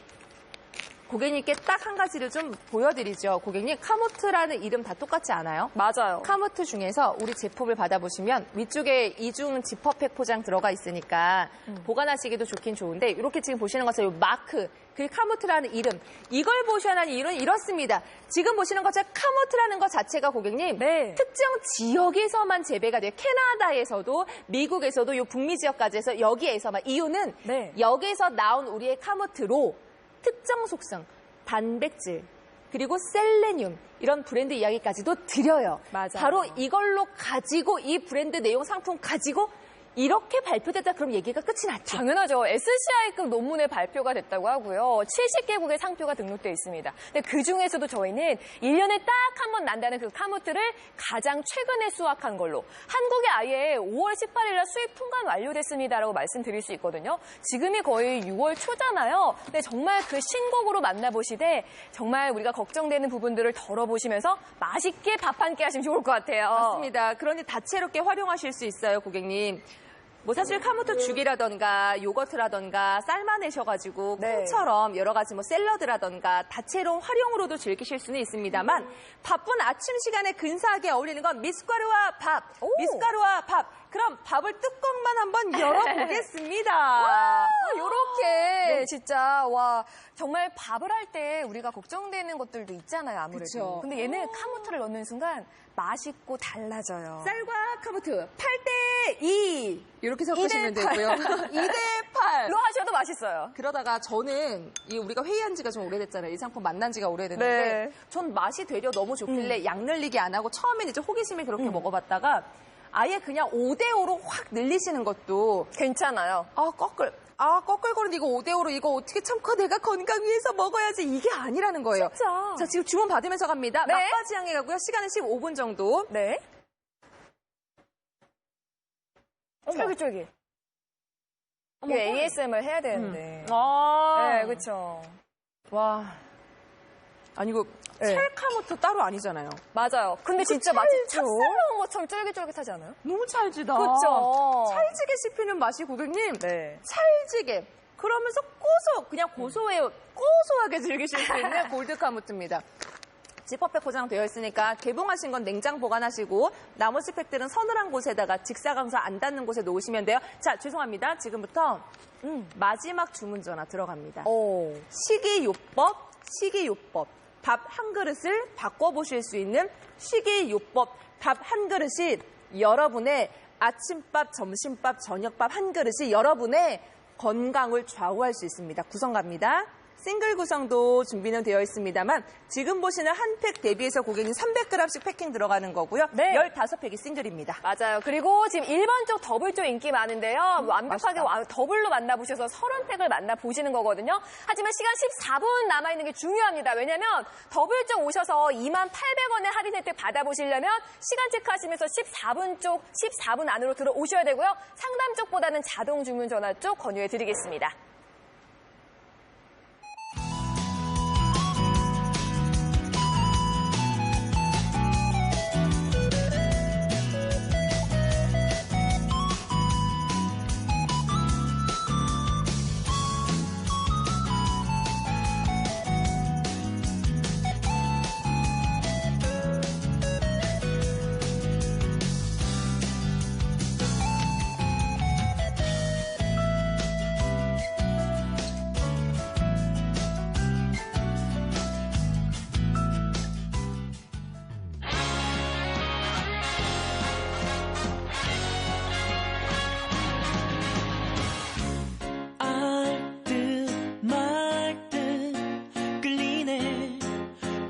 고객님께 딱 한 가지를 좀 보여드리죠. 고객님, 카모트라는 이름 다 똑같지 않아요? 맞아요. 카모트 중에서 우리 제품을 받아보시면 위쪽에 이중 지퍼팩 포장 들어가 있으니까 보관하시기도 좋긴 좋은데 이렇게 지금 보시는 것처럼 이 마크, 그 카모트라는 이름, 이걸 보셔야 하는 이유는 이렇습니다. 지금 보시는 것처럼 카모트라는 것 자체가 고객님 네. 특정 지역에서만 재배가 돼요. 캐나다에서도 미국에서도 이 북미 지역까지 해서 여기에서만. 이유는 네. 여기에서 나온 우리의 카모트로 특정 속성, 단백질, 그리고 셀레늄 이런 브랜드 이야기까지도 드려요. 맞아요. 바로 이걸로 가지고 이 브랜드 내용 상품 가지고 이렇게 발표됐다 그럼 얘기가 끝이 났죠. 당연하죠. SCI급 논문에 발표가 됐다고 하고요. 70개국의 상표가 등록돼 있습니다. 근데 그중에서도 저희는 1년에 딱 한 번 난다는 그 카모트를 가장 최근에 수확한 걸로 한국에 아예 5월 18일 날 수입 통관 완료됐습니다라고 말씀드릴 수 있거든요. 지금이 거의 6월 초잖아요. 근데 정말 그 신곡으로 만나보시되 정말 우리가 걱정되는 부분들을 덜어보시면서 맛있게 밥 한 끼 하시면 좋을 것 같아요. 맞습니다. 그러니 다채롭게 활용하실 수 있어요, 고객님. 뭐 사실 카모트 죽이라던가 요거트라던가 삶아내셔가지고 네. 콩처럼 여러 가지 뭐 샐러드라던가 다채로운 활용으로도 즐기실 수는 있습니다만 바쁜 아침 시간에 근사하게 어울리는 건 미숫가루와 밥. 오. 미숫가루와 밥. 그럼 밥을 뚜껑만 한번 열어보겠습니다. 요렇게 진짜 와 정말 밥을 할 때 우리가 걱정되는 것들도 있잖아요, 아무래도. 그쵸. 근데 얘는 카모트를 넣는 순간 맛있고 달라져요. 쌀과 카모트 8대2 이렇게 섞으시면 2대8. 되고요. 2대8. 로 하셔도 맛있어요. 그러다가 저는 이 우리가 회의한 지가 좀 오래됐잖아요. 이 상품 만난 지가 오래됐는데 네. 전 맛이 되려 너무 좋길래 양 늘리기 안 하고 처음엔 이제 호기심에 그렇게 먹어봤다가 아예 그냥 5대5로 확 늘리시는 것도 괜찮아요. 꺼끌거리는데 이거 5대5로 이거 어떻게 참고 내가 건강 위해서 먹어야지 이게 아니라는 거예요. 진짜. 자, 지금 주문 받으면서 갑니다. 네. 막바지 향해 가고요. 시간은 15분 정도. 네. 쫄깃쫄깃. 어머, 이게 ASMR 해야 되는데. 네, 그렇죠. 와. 아니 이거 네. 찰카모토 따로 아니잖아요. 맞아요. 근데 진짜 마치 찹쌀 넣은 것처럼 쫄깃쫄깃하지 않아요? 너무 찰지다. 그렇죠. 찰지게 씹히는 맛이 고객님. 네. 찰지게. 그러면서 그냥 고소하게 즐기실 수 있는 골드카모트입니다. 지퍼백 포장되어 있으니까 개봉하신 건 냉장 보관하시고 나머지 팩들은 서늘한 곳에다가 직사광선 안 닿는 곳에 놓으시면 돼요. 자, 죄송합니다. 지금부터 마지막 주문 전화 들어갑니다. 오. 식이요법. 밥 한 그릇을 바꿔보실 수 있는 식이요법 밥 한 그릇이 여러분의 아침밥, 점심밥, 저녁밥 한 그릇이 여러분의 건강을 좌우할 수 있습니다. 구성 갑니다. 싱글 구성도 준비는 되어 있습니다만 지금 보시는 한 팩 대비해서 고객님 300g씩 패킹 들어가는 거고요. 네. 15팩이 싱글입니다. 맞아요. 그리고 지금 1번 쪽 더블 쪽 인기 많은데요. 완벽하게 더블로 만나보셔서 30팩을 만나보시는 거거든요. 하지만 시간 14분 남아있는 게 중요합니다. 왜냐면 더블 쪽 오셔서 28,000원의 할인 혜택 받아보시려면 시간 체크하시면서 14분 안으로 들어오셔야 되고요. 상담 쪽보다는 자동 주문 전화 쪽 권유해드리겠습니다.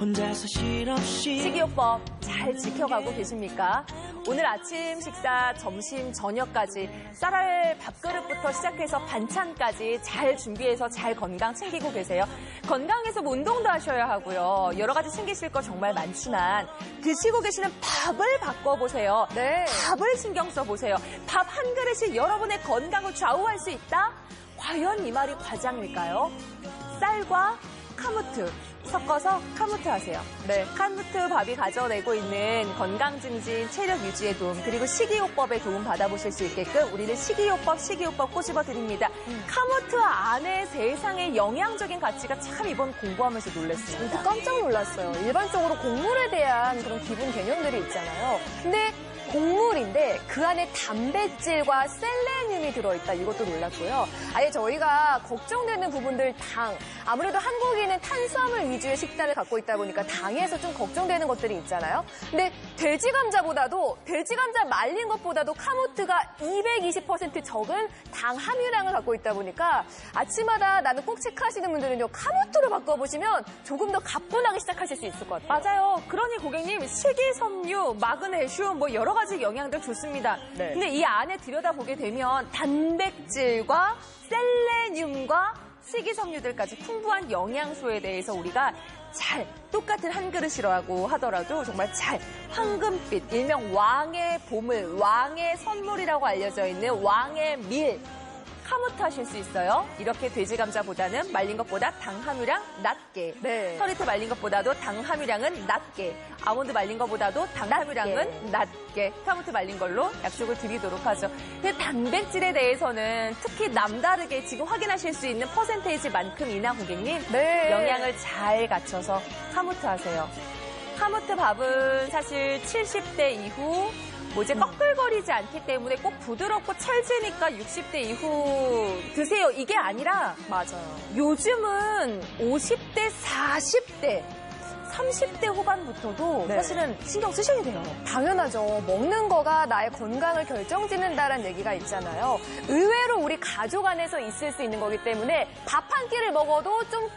혼자서 실없이 식이요법 잘 지켜가고 계십니까? 오늘 아침 식사, 점심, 저녁까지 쌀알 밥그릇부터 시작해서 반찬까지 잘 준비해서 잘 건강 챙기고 계세요. 건강해서 뭐 운동도 하셔야 하고요. 여러 가지 챙기실 거 정말 많지만 드시고 계시는 밥을 바꿔보세요. 네. 밥을 신경 써보세요. 밥 한 그릇이 여러분의 건강을 좌우할 수 있다? 과연 이 말이 과장일까요? 쌀과 카무트 섞어서 카무트 하세요. 네. 카무트 밥이 가져내고 있는 건강 증진, 체력 유지에 도움, 그리고 식이요법에 도움 받아보실 수 있게끔 우리는 식이요법 꼬집어 드립니다. 카무트 안에 세상의 영양적인 가치가 참 이번 공부하면서 놀랐습니다. 저도 깜짝 놀랐어요. 일반적으로 곡물에 대한 그런 기본 개념들이 있잖아요. 근데 곡물인데 그 안에 단백질과 셀레늄이 들어있다. 이것도 놀랐고요. 아예 저희가 걱정되는 부분들 당. 아무래도 한국인은 탄수화물 위주의 식단을 갖고 있다 보니까 당에서 좀 걱정되는 것들이 있잖아요. 근데 돼지 감자 말린 것보다도 카무트가 220% 적은 당 함유량을 갖고 있다 보니까 아침마다 나는 꼭 체크하시는 분들은요. 카무트로 바꿔보시면 조금 더 가뿐하게 시작하실 수 있을 것 같아요. 맞아요. 그러니 고객님, 식이섬유, 마그네슘 뭐 여러 가지 영양들 좋습니다. 네. 근데 이 안에 들여다보게 되면 단백질과 셀레늄과 식이섬유들까지 풍부한 영양소에 대해서 우리가 잘 똑같은 한 그릇이라고 하더라도 정말 잘 황금빛, 일명 왕의 보물, 왕의 선물이라고 알려져 있는 왕의 밀, 카무트 하실 수 있어요. 이렇게 돼지 감자보다는 말린 것보다 당 함유량 낮게, 네. 서리태 말린 것보다도 당 함유량은 낮게, 아몬드 말린 것보다도 당 함유량은 낮게, 카무트 말린 걸로 약속을 드리도록 하죠. 근데 단백질에 대해서는 특히 남다르게 지금 확인하실 수 있는 퍼센테이지만큼이나 고객님 네. 영양을 잘 갖춰서 카무트 하세요. 카무트 밥은 사실 70대 이후 이제 꺼끌거리지 않기 때문에 꼭 부드럽고 찰지니까 60대 이후 드세요. 이게 아니라 맞아요. 요즘은 50대, 40대, 30대 후반부터도 네. 사실은 신경 쓰셔야 돼요. 당연하죠. 먹는 거가 나의 건강을 결정짓는다라는 얘기가 있잖아요. 의외로 우리 가족 안에서 있을 수 있는 거기 때문에 밥 한 끼를 먹어도 좀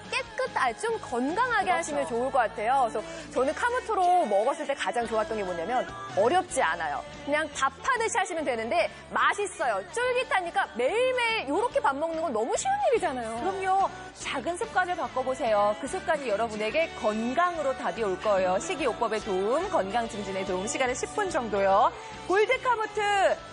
좀 건강하게 그렇죠. 하시면 좋을 것 같아요. 그래서 저는 카무트로 먹었을 때 가장 좋았던 게 뭐냐면 어렵지 않아요. 그냥 밥 하듯이 하시면 되는데 맛있어요. 쫄깃하니까 매일매일 이렇게 밥 먹는 건 너무 쉬운 일이잖아요. 그럼요. 작은 습관을 바꿔보세요. 그 습관이 여러분에게 건강으로 답이 올 거예요. 식이요법의 도움, 건강 증진의 도움, 시간은 10분 정도요. 골드 카무트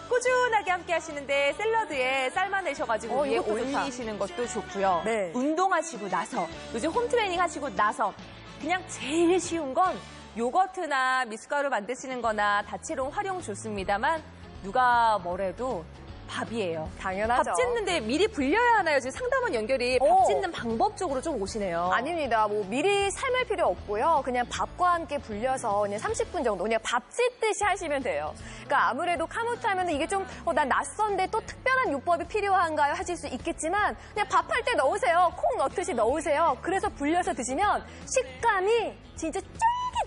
꾸준하게 함께 하시는데 샐러드에 삶아내셔가지고 위에 이것도 좋다. 올리시는 것도 좋고요. 네. 운동하시고 나서, 요즘 홈트레이닝 하시고 나서 그냥 제일 쉬운 건 요거트나 미숫가루 만드시는 거나 다채로운 활용 좋습니다만 누가 뭐래도 밥이에요. 당연하죠. 밥 짓는데 미리 불려야 하나요? 지금 상담원 연결이 밥 짓는 방법 쪽으로 좀 오시네요. 아닙니다. 뭐 미리 삶을 필요 없고요. 그냥 밥과 함께 불려서 그냥 30분 정도 그냥 밥 짓듯이 하시면 돼요. 그러니까 아무래도 카무트 하면 이게 좀 난 낯선데 또 특별한 요법이 필요한가요? 하실 수 있겠지만 그냥 밥할 때 넣으세요. 콩 넣듯이 넣으세요. 그래서 불려서 드시면 식감이 진짜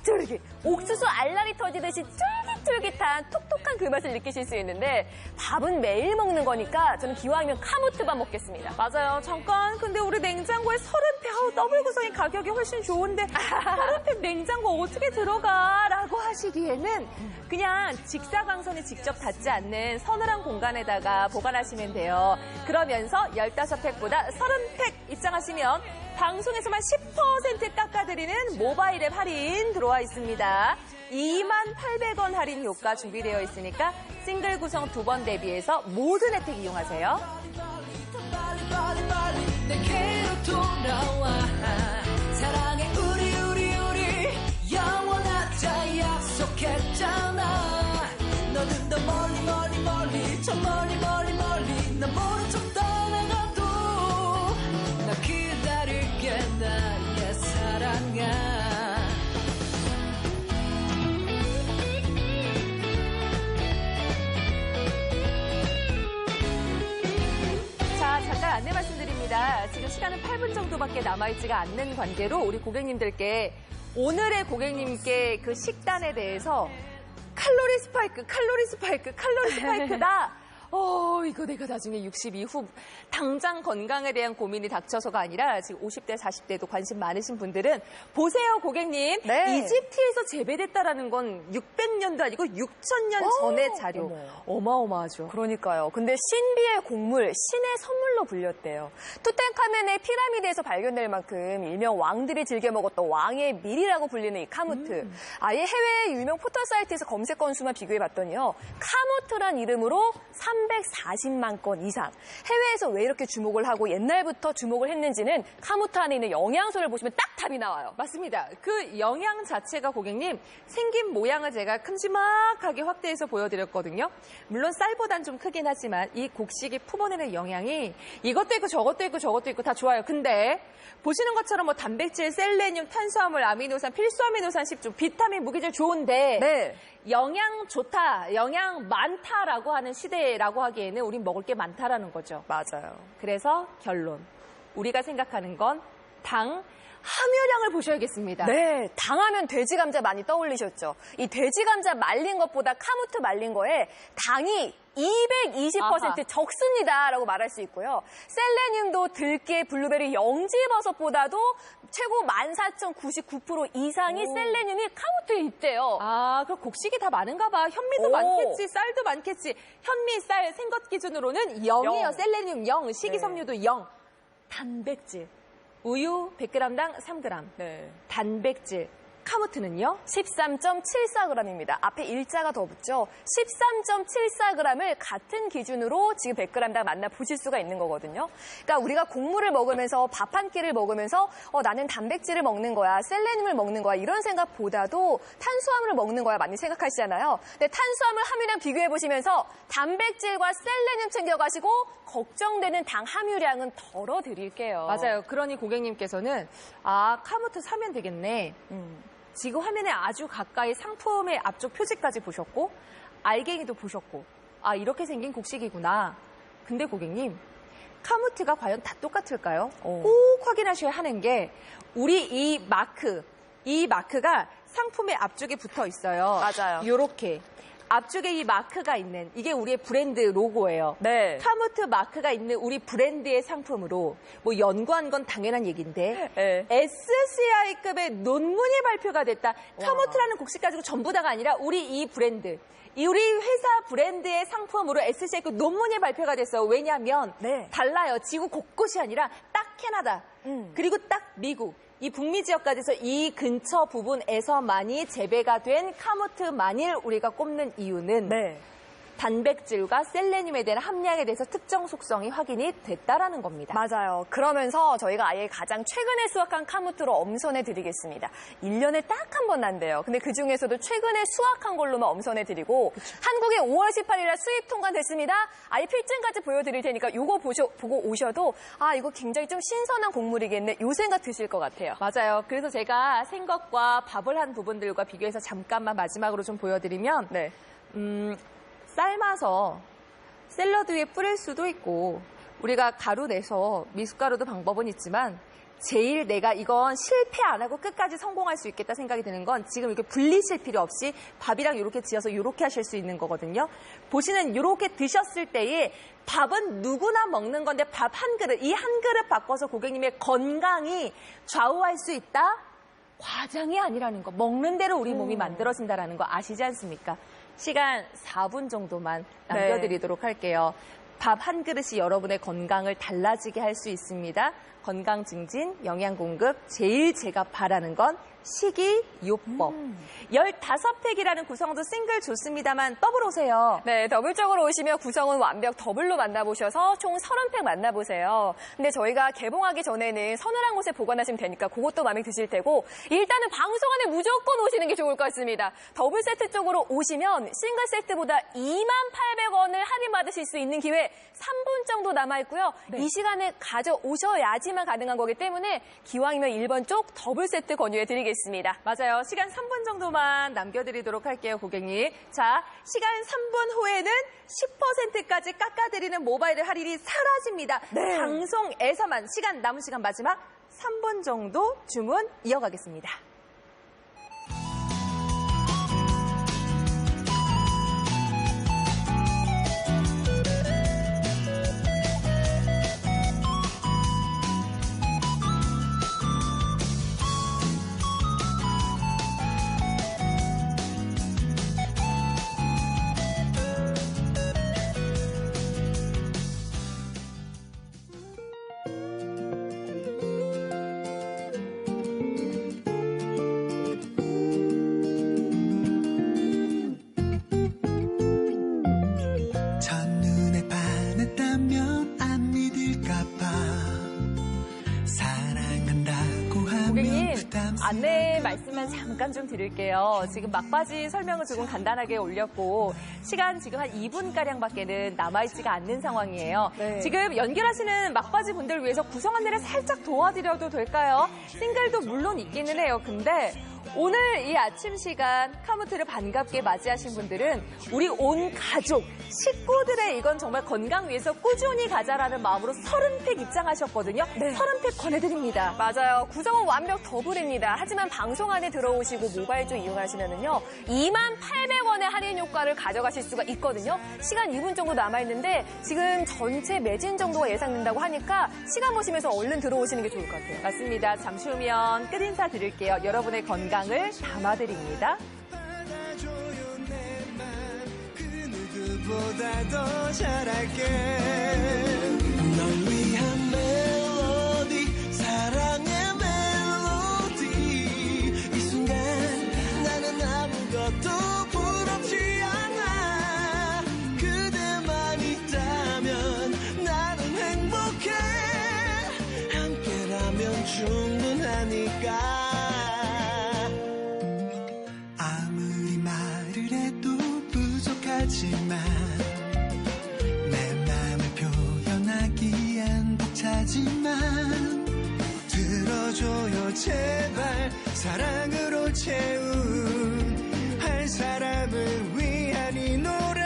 쫄깃쫄깃. 옥수수 알알이 터지듯이 쫄깃쫄깃한 톡톡한 그 맛을 느끼실 수 있는데 밥은 매일 먹는 거니까 저는 기왕이면 카무트밥 먹겠습니다. 맞아요. 잠깐 근데 우리 냉장고에 30팩 더블 구성의 가격이 훨씬 좋은데 30팩 냉장고 어떻게 들어가? 라고 하시기에는 그냥 직사광선이 직접 닿지 않는 서늘한 공간에다가 보관하시면 돼요. 그러면서 15팩보다 30팩 입장하시면 방송에서만 10% 깎아드리는 모바일 앱 할인 들어와 있습니다. 28,000원 할인 효과 준비되어 있으니까 싱글 구성 2번 대비해서 모든 혜택 이용하세요. 빨리 내게로 돌아와 사랑해 우리 영원하자 약속했잖아 너는 더 멀리 저 멀리 난 모른 척 떠나가도 나 기다릴게 나의 사랑아 자, 잠깐 안내 말씀드립니다. 지금 시간은 8분 정도밖에 남아있지가 않는 관계로 우리 고객님들께 오늘의 고객님께 그 식단에 대해서 칼로리 스파이크다. 이거 내가 나중에 60 이후 당장 건강에 대한 고민이 닥쳐서가 아니라 지금 50대, 40대도 관심 많으신 분들은 보세요, 고객님. 네. 이집트에서 재배됐다라는 건 600년도 아니고 6000년 전의 자료. 어마어마하죠. 그러니까요. 근데 신비의 곡물, 신의 선물로 불렸대요. 투탕카멘의 피라미드에서 발견될 만큼 일명 왕들이 즐겨 먹었던 왕의 밀이라고 불리는 이 카무트. 아예 해외 유명 포털 사이트에서 검색 건수만 비교해봤더니요. 카무트란 이름으로 340만 건 이상. 해외에서 왜 이렇게 주목을 하고 옛날부터 주목을 했는지는 카무트 안에 있는 영양소를 보시면 딱 답이 나와요. 맞습니다. 그 영양 자체가 고객님 생긴 모양을 제가 큼지막하게 확대해서 보여드렸거든요. 물론 쌀보단 좀 크긴 하지만 이 곡식이 품어내는 영양이 이것도 있고 저것도 있고 저것도 있고 다 좋아요. 근데 보시는 것처럼 뭐 단백질, 셀레늄, 탄수화물, 아미노산, 필수 아미노산, 식중, 비타민, 무기질 좋은데 네. 영양 좋다, 영양 많다라고 하는 시대라고 하기에는 우린 먹을 게 많다라는 거죠. 맞아요. 그래서 결론. 우리가 생각하는 건 당, 함유량을 보셔야겠습니다. 네, 당하면 돼지 감자 많이 떠올리셨죠? 이 돼지 감자 말린 것보다 카무트 말린 거에 당이 220% 아하. 적습니다라고 말할 수 있고요. 셀레늄도 들깨, 블루베리, 영지버섯보다도 최고 14,099% 이상이 셀레늄이 카무트에 있대요. 그 곡식이 다 많은가 봐. 현미도 오. 많겠지, 쌀도 많겠지. 현미, 쌀, 생것 기준으로는 0이에요. 영. 셀레늄 0, 식이섬유도 0. 단백질. 우유 100g당 3g. 네. 단백질. 카무트는요? 13.74g입니다. 앞에 일자가 더 붙죠. 13.74g을 같은 기준으로 지금 100g당 만나보실 수가 있는 거거든요. 그러니까 우리가 곡물을 먹으면서 밥 한 끼를 먹으면서 나는 단백질을 먹는 거야, 셀레늄을 먹는 거야 이런 생각보다도 탄수화물을 먹는 거야 많이 생각하시잖아요. 근데 탄수화물 함유량 비교해보시면서 단백질과 셀레늄 챙겨가시고 걱정되는 당 함유량은 덜어드릴게요. 맞아요. 그러니 고객님께서는 카무트 사면 되겠네. 지금 화면에 아주 가까이 상품의 앞쪽 표지까지 보셨고 알갱이도 보셨고 이렇게 생긴 곡식이구나. 근데 고객님 카무트가 과연 다 똑같을까요? 꼭 확인하셔야 하는 게 우리 이 마크가 상품의 앞쪽에 붙어 있어요. 맞아요. 이렇게 앞쪽에 이 마크가 있는 이게 우리의 브랜드 로고예요. 네. 카무트 마크가 있는 우리 브랜드의 상품으로 뭐 연구한 건 당연한 얘기인데 네. SCI급의 논문이 발표가 됐다. 카무트라는 곡식 가지고 전부 다가 아니라 우리 이 브랜드, 우리 회사 브랜드의 상품으로 SCI급 논문이 발표가 됐어요. 왜냐하면 네. 달라요. 지구 곳곳이 아니라 딱 캐나다 그리고 딱 미국. 이 북미 지역까지서 이 근처 부분에서만이 재배가 된 카무트만일 우리가 꼽는 이유는 네. 단백질과 셀레늄에 대한 함량에 대해서 특정 속성이 확인이 됐다라는 겁니다. 맞아요. 그러면서 저희가 아예 가장 최근에 수확한 카무트로 엄선해 드리겠습니다. 1년에 딱 한 번 난대요. 근데 그중에서도 최근에 수확한 걸로만 엄선해 드리고 한국에 5월 18일 날 수입 통관됐습니다. 아예 필증까지 보여드릴 테니까 이거 보고 오셔도 이거 굉장히 좀 신선한 곡물이겠네. 요 생각 드실 것 같아요. 맞아요. 그래서 제가 생것과 밥을 한 부분들과 비교해서 잠깐만 마지막으로 좀 보여드리면 네. 삶아서 샐러드 위에 뿌릴 수도 있고 우리가 가루 내서 미숫가루도 방법은 있지만 제일 내가 이건 실패 안 하고 끝까지 성공할 수 있겠다 생각이 드는 건 지금 이렇게 분리실 필요 없이 밥이랑 이렇게 지어서 이렇게 하실 수 있는 거거든요. 보시는 이렇게 드셨을 때에 밥은 누구나 먹는 건데 밥 한 그릇, 이 한 그릇 바꿔서 고객님의 건강이 좌우할 수 있다? 과장이 아니라는 거. 먹는 대로 우리 몸이 만들어진다는 거 아시지 않습니까? 시간 4분 정도만 남겨드리도록 할게요. 밥 한 그릇이 여러분의 건강을 달라지게 할 수 있습니다. 건강 증진, 영양 공급, 제일 제가 바라는 건 식이요법. 15팩이라는 구성도 싱글 좋습니다만 더블 오세요. 네, 더블적으로 오시면 구성은 완벽 더블로 만나보셔서 총 30팩 만나보세요. 근데 저희가 개봉하기 전에는 서늘한 곳에 보관하시면 되니까 그것도 마음에 드실 테고 일단은 방송 안에 무조건 오시는 게 좋을 것 같습니다. 더블 세트 쪽으로 오시면 싱글 세트보다 28,800원을 할인받으실 수 있는 기회 3분 정도 남아있고요. 네. 이 시간에 가져오셔야지만 가능한 거기 때문에 기왕이면 1번 쪽 더블 세트 권유해드리겠습니다. 맞아요. 시간 3분 정도만 남겨드리도록 할게요, 고객님. 자, 시간 3분 후에는 10%까지 깎아드리는 모바일 할인이 사라집니다. 네. 방송에서만 남은 시간 마지막 3분 정도 주문 이어가겠습니다. 있다면 안 믿을까봐 사랑한다고 하면 고객님, 부담스러워. 안내 말씀만 잠깐 좀 드릴게요. 지금 막바지 설명을 조금 간단하게 올렸고 시간 지금 한 2분가량밖에는 남아있지가 않는 상황이에요. 네. 지금 연결하시는 막바지 분들 위해서 구성 안내를 살짝 도와드려도 될까요? 싱글도 물론 있기는 해요. 근데 오늘 이 아침 시간 카무트를 반갑게 맞이하신 분들은 우리 온 가족, 식구들의 이건 정말 건강 위해서 꾸준히 가자라는 마음으로 30팩 입장하셨거든요. 네. 30팩 권해드립니다. 맞아요. 구성은 완벽 더블입니다. 하지만 방송 안에 들어오시고 모바일주 이용하시면은요, 28,800원의 할인 효과를 가져가실 수가 있거든요. 시간 2분 정도 남아있는데 지금 전체 매진 정도가 예상된다고 하니까 시간 보시면서 얼른 들어오시는 게 좋을 것 같아요. 맞습니다. 잠시 후면 끝 인사 드릴게요. 여러분의 건강을 담아드립니다. 받아줘요 내 맘 그 누구보다 더 잘할게 널 위한 멜로디 사랑의 멜로디 이 순간 나는 아무것도 부럽지 않아 그대만 있다면 나는 행복해 함께라면 충분하니까 아무리 말을 해도 부족하지만 내 맘을 표현하기엔 벅차지만 들어줘요 제발 사랑으로 채운 한 사람을 위한 이 노래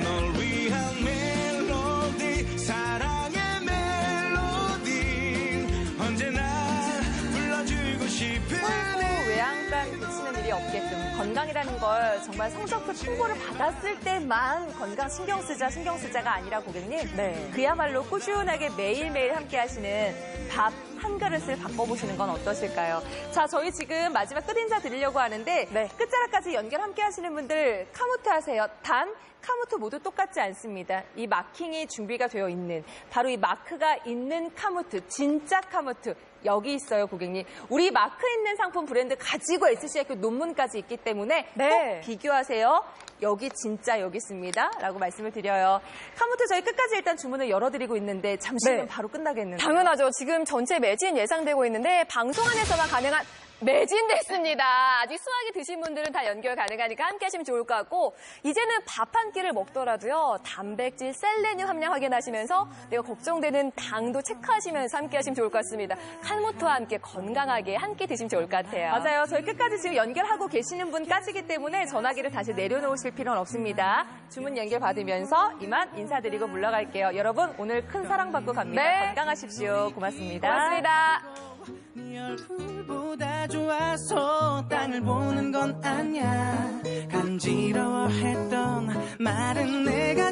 널 위한 멜로디 사랑의 멜로디 언제나 불러주고 싶은 외양간 미치는 일이 없게끔 건강이라는 걸 정말 성적표 통보를 받았을 때만 건강 신경 쓰자가 아니라 고객님 네. 그야말로 꾸준하게 매일매일 함께 하시는 밥 한 그릇을 바꿔보시는 건 어떠실까요? 자, 저희 지금 마지막 끝 인사 드리려고 하는데 네. 끝자락까지 연결 함께 하시는 분들 카무트 하세요. 단 카무트 모두 똑같지 않습니다. 이 마킹이 준비가 되어 있는 바로 이 마크가 있는 카무트, 진짜 카무트 여기 있어요, 고객님. 우리 마크 있는 상품 브랜드 가지고 SCIQ 논문까지 있기 때문에 네. 꼭 비교하세요. 여기 진짜 여기 있습니다. 라고 말씀을 드려요. 카무트 저희 끝까지 일단 주문을 열어드리고 있는데 잠시 후면 네. 바로 끝나겠는데요. 당연하죠. 지금 전체 매진 예상되고 있는데 방송 안에서만 가능한 매진됐습니다. 아직 수확이 드신 분들은 다 연결 가능하니까 함께 하시면 좋을 것 같고 이제는 밥 한 끼를 먹더라도요. 단백질, 셀레늄 함량 확인하시면서 내가 걱정되는 당도 체크하시면서 함께 하시면 좋을 것 같습니다. 카무트와 함께 건강하게 함께 드시면 좋을 것 같아요. 맞아요. 저희 끝까지 지금 연결하고 계시는 분까지기 때문에 전화기를 다시 내려놓으실 필요는 없습니다. 주문 연결 받으면서 이만 인사드리고 물러갈게요. 여러분 오늘 큰 사랑받고 갑니다. 네. 건강하십시오. 고맙습니다. 고맙습니다. 네 얼굴보다 좋아서 땅을 보는 건 아니야 간지러워했던 말은 내가